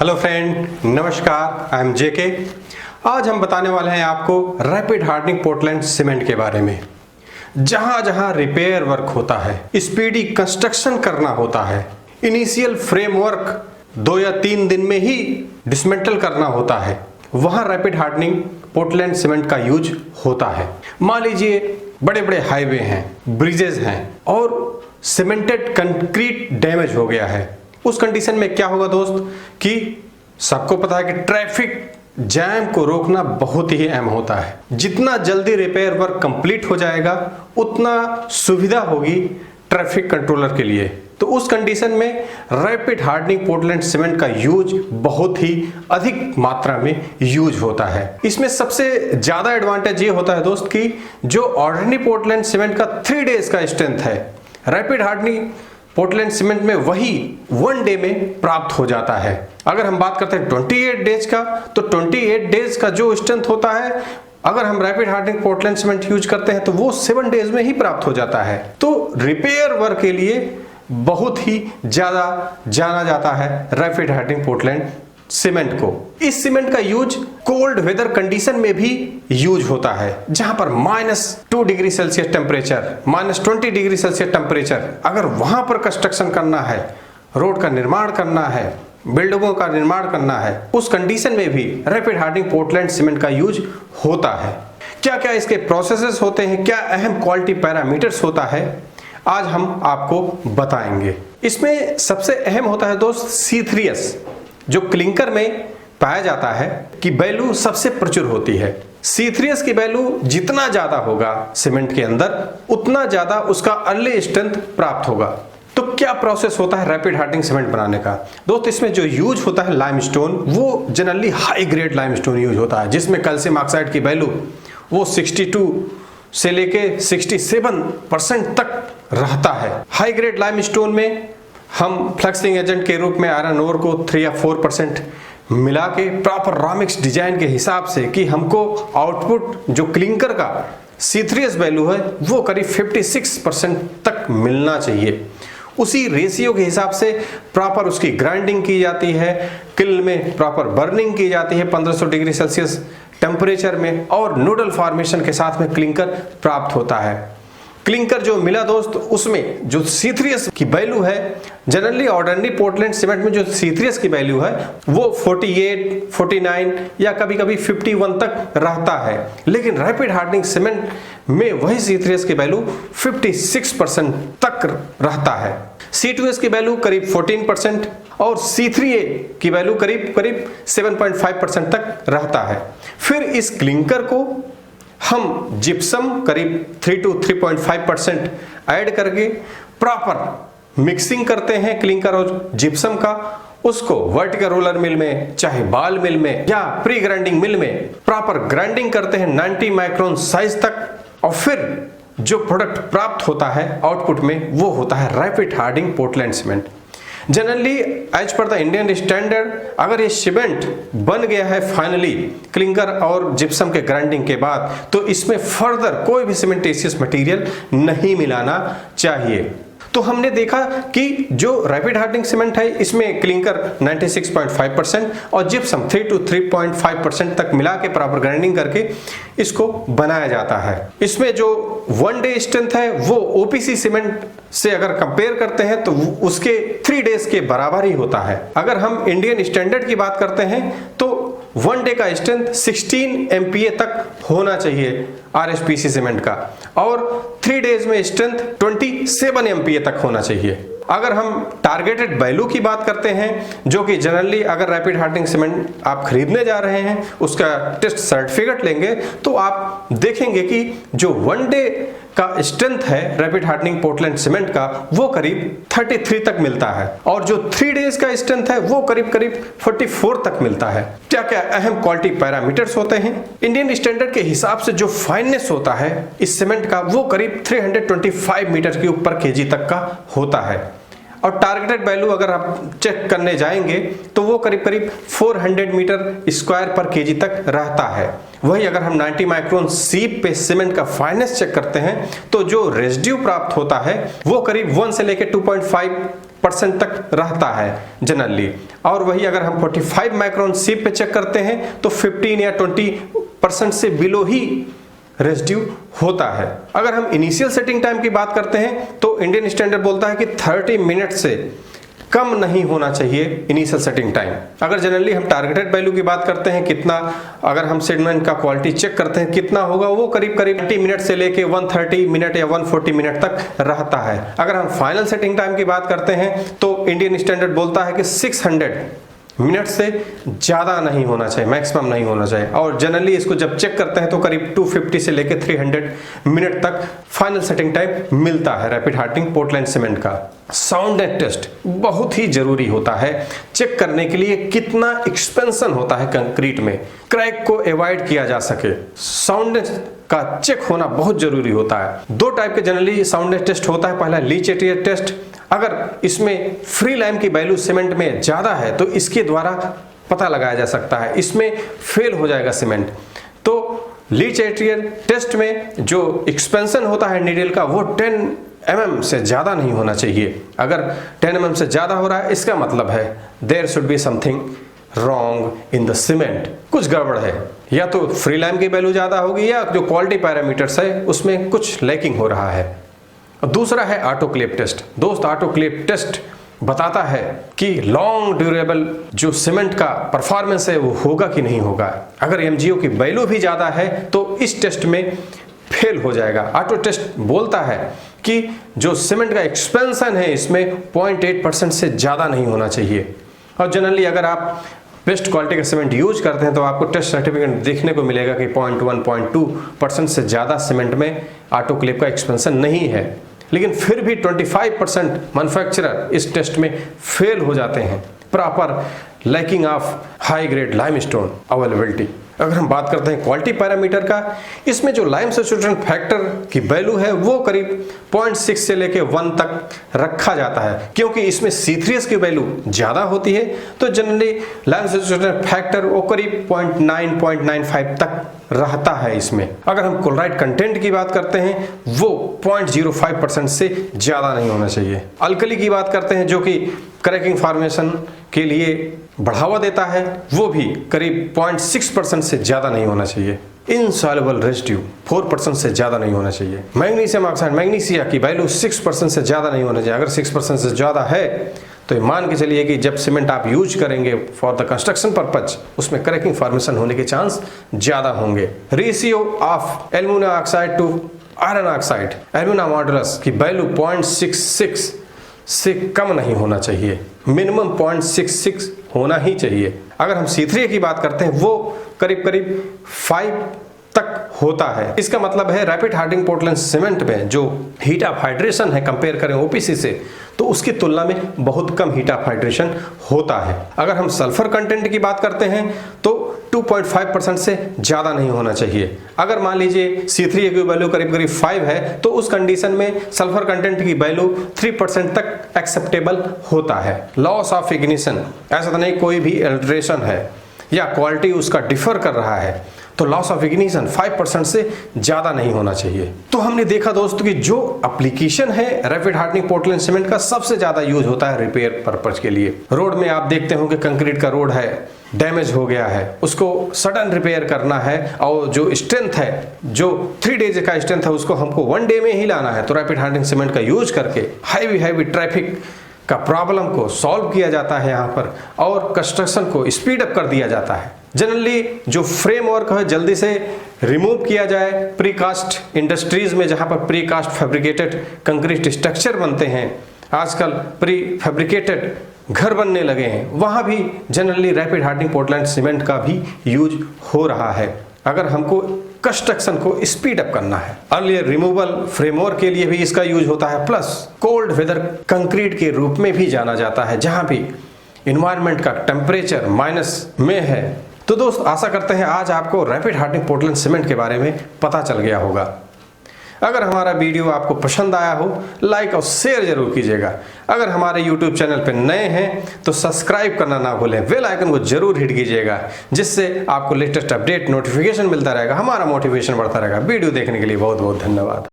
Hello friend, नमस्कार। I am जेके। आज हम बताने वाले हैं आपको रैपिड हार्डनिंग पोर्टलैंड सीमेंट के बारे में। जहां जहां रिपेयर वर्क होता है, स्पीडी कंस्ट्रक्शन करना होता है, इनिशियल फ्रेमवर्क 2 या 3 दिन में ही डिसमेंटल करना होता है, वहां रैपिड हार्डनिंग पोर्टलैंड सीमेंट का यूज होता है। मान लीजिए बड़े बड़े हाईवे हैं, ब्रिजेस हैं और सीमेंटेड कंक्रीट डैमेज हो गया है। उस कंडीशन में क्या होगा दोस्त कि सबको पता है कि ट्रैफिक जैम को रोकना बहुत ही अहम होता है। जितना जल्दी रिपेयर वर्क कंप्लीट हो जाएगा उतना सुविधा होगी ट्रैफिक कंट्रोलर के लिए। तो उस कंडीशन में रैपिड हार्डनिंग पोर्टलैंड सीमेंट का यूज बहुत ही अधिक मात्रा में यूज होता है। इसमें सबसे ज्यादा एडवांटेज ये होता है दोस्त कि जो ऑर्डिनरी पोर्टलैंड सीमेंट का 3 डेज का स्ट्रेंथ है, रैपिड हार्डनिंग पोर्टलैंड सीमेंट में वही 1 डे में प्राप्त हो जाता है। अगर हम बात करते हैं 28 डेज का, तो 28 डेज का जो स्ट्रेंथ होता है, अगर हम rapid hardening Portland cement use करते हैं तो वो 7 डेज में ही प्राप्त हो जाता है। तो रिपेयर वर्क के लिए बहुत ही ज्यादा जाना जाता है रैपिड हार्डनिंग पोर्टलैंड सीमेंट को। इस सीमेंट का यूज कोल्ड वेदर कंडीशन में भी यूज होता है, जहां पर -2 degree Celsius temperature, -20 degree Celsius temperature, अगर वहां पर कंस्ट्रक्शन करना है, रोड का निर्माण करना है, बिल्डिंगों का निर्माण करना है, उस कंडीशन में भी रैपिड हार्डनिंग पोर्टलैंड सीमेंट का यूज होता है। क्या क्या इसके प्रोसेसेस होते हैं, क्या अहम क्वालिटी पैरामीटर्स होता है, आज हम आपको बताएंगे। इसमें सबसे अहम होता है दोस्त C3S, जो क्लिंकर में पाया जाता है कि वैल्यू सबसे प्रचुर होती है। C3S की वैल्यू जितना ज्यादा होगा सीमेंट के अंदर, उतना ज्यादा उसका अर्ली स्ट्रेंथ प्राप्त होगा। तो क्या प्रोसेस होता है रैपिड हार्डनिंग सीमेंट बनाने का दोस्त? इसमें जो यूज होता है लाइमस्टोन, वो generally high grade limestone use होता है, जिसमें कैल्शियम ऑक्साइड की वैल्यू वो 62 से लेके 67% तक रहता है। हाई ग्रेड लाइमस्टोन में हम फ्लक्सिंग एजेंट के रूप में आयरन ओर को 3 या 4% मिला के प्रॉपर रॉमिक्स डिजाइन के हिसाब से कि हमको आउटपुट जो क्लिंकर का C3S वैल्यू है वो करीब 56% तक मिलना चाहिए। उसी रेशियो के हिसाब से प्रॉपर उसकी ग्राइंडिंग की जाती है, किल्न में प्रॉपर बर्निंग की जाती है 1500 डिग्री सेल्सियस टेम्परेचर में, और नोडल फॉर्मेशन के साथ में क्लिंकर प्राप्त होता है। क्लिंकर जो मिला दोस्त, उसमें जो C3S की वैल्यू है, जनरली ऑर्डिनरी पोर्टलैंड सीमेंट में जो C3S की वैल्यू है वो 48, 49 या कभी कभी 51 तक रहता है, लेकिन रैपिड हार्डनिंग सीमेंट में वही C3S की वैल्यू 56% तक रहता है। C2S की वैल्यू करीब 14% और C3A की वैल्यू करीब 7.5% तक रहता है। फिर इस क्लिंकर को हम जिप्सम करीब 3 to 3.5% ऐड करके प्रॉपर मिक्सिंग करते हैं क्लिंकर और जिप्सम का। उसको वर्टिकल रोलर मिल में, चाहे बाल मिल में या प्री ग्राइंडिंग मिल में प्रॉपर ग्राइंडिंग करते हैं 90 माइक्रोन साइज तक, और फिर जो प्रोडक्ट प्राप्त होता है आउटपुट में वो होता है rapid hardening Portland cement. Generally as per the Indian standard, अगर ये सीमेंट बन गया है फाइनली क्लिंकर और जिप्सम के ग्राइंडिंग के बाद, तो इसमें फर्दर कोई भी सीमेंटेशियस मटेरियल नहीं मिलाना चाहिए। तो हमने देखा कि जो रैपिड हार्डनिंग सीमेंट है इसमें क्लिंकर 96.5% और जिप्सम 3 to 3.5% तक मिला के प्रॉपर ग्राइंडिंग करके इसको बनाया जाता है। इसमें जो 1 डे स्ट्रेंथ है वो OPC सीमेंट से अगर कंपेयर करते हैं तो उसके 3 डेज के बराबर ही होता है। अगर हम इंडियन स्टैंडर्ड की बात करते हैं तो 1 डे का स्ट्रेंथ 16 MPa तक होना चाहिए RSPC सीमेंट का, और 3 डेज में स्ट्रेंथ 27 MPa तक होना चाहिए। अगर हम टारगेटेड वैल्यू की बात करते हैं, जो कि जनरली अगर रैपिड हार्डनिंग सीमेंट आप खरीदने जा रहे हैं उसका टेस्ट सर्टिफिकेट लेंगे तो आप देखेंगे कि जो 1 डे का स्ट्रेंथ है रैपिड हार्डनिंग पोर्टलैंड सीमेंट का वो करीब 33 तक मिलता है, और जो 3 डेज का स्ट्रेंथ है वो करीब 44 तक मिलता है। क्या क्या अहम क्वालिटी पैरामीटर्स होते हैं? इंडियन स्टैंडर्ड के हिसाब से जो फाइननेस होता है इस सीमेंट का वो करीब 325 मीटर के ऊपर kg तक का होता है, और टारगेटेड वैल्यू अगर आप चेक करने जाएंगे तो वो करीब 400 मीटर स्क्वायर पर kg तक रहता है। वही अगर हम 90 माइक्रोन सीप पे सीमेंट का फाइननेस चेक करते हैं तो जो रेजिड्यू प्राप्त होता है वो करीब 1 से लेकर 2.5 40% तक रहता है जनरली, और वही अगर हम 45 माइक्रोन सीप पे चेक करते हैं तो 15 या 20% से बिलो ही रेसिड्यू होता है। अगर हम इनिशियल सेटिंग टाइम की बात करते हैं तो इंडियन स्टैंडर्ड बोलता है कि 30 मिनट से कम नहीं होना चाहिए इनिशियल सेटिंग टाइम। अगर जनरली हम टारगेटेड वैल्यू की बात करते हैं कितना, अगर हम सेगमेंट का क्वालिटी चेक करते हैं कितना होगा, वो करीब 90 मिनट से लेके 130 मिनट या 140 मिनट तक रहता है। अगर हम फाइनल सेटिंग टाइम की बात करते हैं तो इंडियन स्टैंडर्ड बोलता है कि 600 मिनट से ज़्यादा नहीं होना चाहिए, मैक्सिमम नहीं होना चाहिए, और जनरली इसको जब चेक करते हैं तो करीब 250 से लेकर 300 मिनट तक फाइनल सेटिंग टाइम मिलता है रैपिड हार्डनिंग पोर्टलैंड सीमेंट का। साउंडनेस टेस्ट बहुत ही जरूरी होता है चेक करने के लिए कितना एक्सपेंशन होता है कंक्रीट में, क्रैक को अवॉइड किया जा सके। साउंडनेस का चेक होना बहुत जरूरी होता है। दो टाइप के जनरली साउंडनेस टेस्ट होता है। पहला लीच एरियर टेस्ट, अगर इसमें फ्री लाइम की वैल्यू सीमेंट में ज़्यादा है तो इसके द्वारा पता लगाया जा सकता है, इसमें फेल हो जाएगा सीमेंट। तो लीच एरियर टेस्ट में जो एक्सपेंशन होता है नीडल का वो 10 mm से ज़्यादा नहीं होना चाहिए। अगर 10 mm से ज़्यादा हो रहा है इसका मतलब है there should be something wrong in the cement, कुछ गड़बड़ है, या तो फ्री लाइम की वैल्यू ज़्यादा होगी या जो क्वालिटी पैरामीटर्स है उसमें कुछ लैकिंग हो रहा है। दूसरा है ऑटोक्लेव टेस्ट। दोस्त ऑटोक्लेव टेस्ट बताता है कि लॉन्ग ड्यूरेबल जो सीमेंट का परफॉर्मेंस है वो होगा कि नहीं होगा। अगर MgO की वैल्यू भी ज़्यादा है तो इस टेस्ट में फेल हो जाएगा। ऑटो टेस्ट बोलता है कि जो सीमेंट का एक्सपेंशन है इसमें 0.8% से ज़्यादा नहीं होना चाहिए। और जनरली अगर आप बेस्ट क्वालिटी का सीमेंट यूज करते हैं तो आपको टेस्ट सर्टिफिकेट देखने को मिलेगा कि 0.1, 0.2% से ज़्यादा सीमेंट में ऑटोक्लेव का एक्सपेंशन नहीं है। लेकिन फिर भी 25% मैन्युफैक्चरर इस टेस्ट में फेल हो जाते हैं, proper lacking of high grade limestone availability. अगर हम बात करते हैं क्वालिटी पैरामीटर का, इसमें जो लाइम सैचुरेशन फैक्टर की वैल्यू है वो करीब 0.6 से लेके 1 तक रखा जाता है, क्योंकि इसमें C3S की वैल्यू ज़्यादा होती है तो जनरली लाइम सैचुरेशन फैक्टर वो करीब 0.9, 0.95 तक रहता है इसमें। अगर हम क्लोराइड कंटेंट की बात करते हैं वो 0.05% से ज़्यादा नहीं होना चाहिए। अल्कली की बात करते हैं जो कि क्रैकिंग फॉर्मेशन के लिए बढ़ावा देता है, वो भी करीब 0.6% से ज़्यादा नहीं होना चाहिए। इनसॉल्युबल रेसिड्यू 4% से ज़्यादा नहीं होना चाहिए। मैग्नीशियम ऑक्साइड मैग्नीशिया की वैल्यू 6% से ज़्यादा नहीं होना चाहिए। अगर 6% से ज़्यादा है तो मान के चलिए कि जब सीमेंट आप यूज करेंगे फॉर द कंस्ट्रक्शन पर्पज उसमें क्रैकिंग फॉर्मेशन होने के चांस ज़्यादा होंगे। Ratio of aluminium oxide to iron oxide, alumina modulus की वैल्यू 0.66 से कम नहीं होना चाहिए, मिनिमम 0.66 होना ही चाहिए। अगर हम C3A की बात करते हैं वो करीब 5 तक होता है। इसका मतलब है रैपिड हार्डनिंग पोर्टलैंड सीमेंट में जो हीट ऑफ हाइड्रेशन है कंपेयर करें OPC से तो उसकी तुलना में बहुत कम हीट ऑफ हाइड्रेशन होता है। अगर हम सल्फर कंटेंट की बात करते हैं तो 2.5% से ज़्यादा नहीं होना चाहिए। अगर मान लीजिए C3A की वैल्यू करीब 5 है तो उस कंडीशन में सल्फर कंटेंट की वैल्यू 3% तक एक्सेप्टेबल होता है। लॉस ऑफ इग्निशन, ऐसा तो नहीं कोई भी अल्टरेशन है या क्वालिटी उसका डिफर कर रहा है तो लॉस ऑफ इग्निशन 5% से ज़्यादा नहीं होना चाहिए। तो हमने देखा दोस्तों कि जो एप्लीकेशन है रैपिड हार्डनिंग पोर्टलैंड सीमेंट का सबसे ज़्यादा यूज होता है रिपेयर पर्पज के लिए। रोड में आप देखते हो कि कंक्रीट का रोड है, डैमेज हो गया है, उसको सडन रिपेयर करना है और जो स्ट्रेंथ है, जो 3 डेज का स्ट्रेंथ है उसको हमको 1 डे में ही लाना है तो रैपिड हार्डनिंग सीमेंट का यूज करके हैवी ट्रैफिक का प्रॉब्लम को सॉल्व किया जाता है यहाँ पर और कंस्ट्रक्शन को स्पीड अप कर दिया जाता है। जनरली जो फ्रेमवर्क है जल्दी से रिमूव किया जाए। प्रीकास्ट इंडस्ट्रीज में जहाँ पर प्रीकास्ट फैब्रिकेटेड कंक्रीट स्ट्रक्चर बनते हैं, आजकल प्री फैब्रिकेटेड घर बनने लगे हैं, वहाँ भी generally rapid hardening Portland cement का भी यूज हो रहा है अगर हमको कंस्ट्रक्शन को स्पीड अप करना है। अर्लियर रिमूवल फ्रेमवर्क के लिए भी इसका यूज होता है, प्लस कोल्ड वेदर कंक्रीट के रूप में भी जाना जाता है जहाँ भी इन्वायरमेंट का टेम्परेचर माइनस में है। तो दोस्त आशा करते हैं आज आपको रैपिड हार्डनिंग पोर्टलैंड सीमेंट के बारे में पता चल गया होगा। अगर हमारा वीडियो आपको पसंद आया हो लाइक और शेयर जरूर कीजिएगा। अगर हमारे YouTube चैनल पर नए हैं तो सब्सक्राइब करना ना भूलें, बेल आइकन को जरूर हिट कीजिएगा जिससे आपको लेटेस्ट अपडेट नोटिफिकेशन मिलता रहेगा, हमारा मोटिवेशन बढ़ता रहेगा। वीडियो देखने के लिए बहुत बहुत धन्यवाद।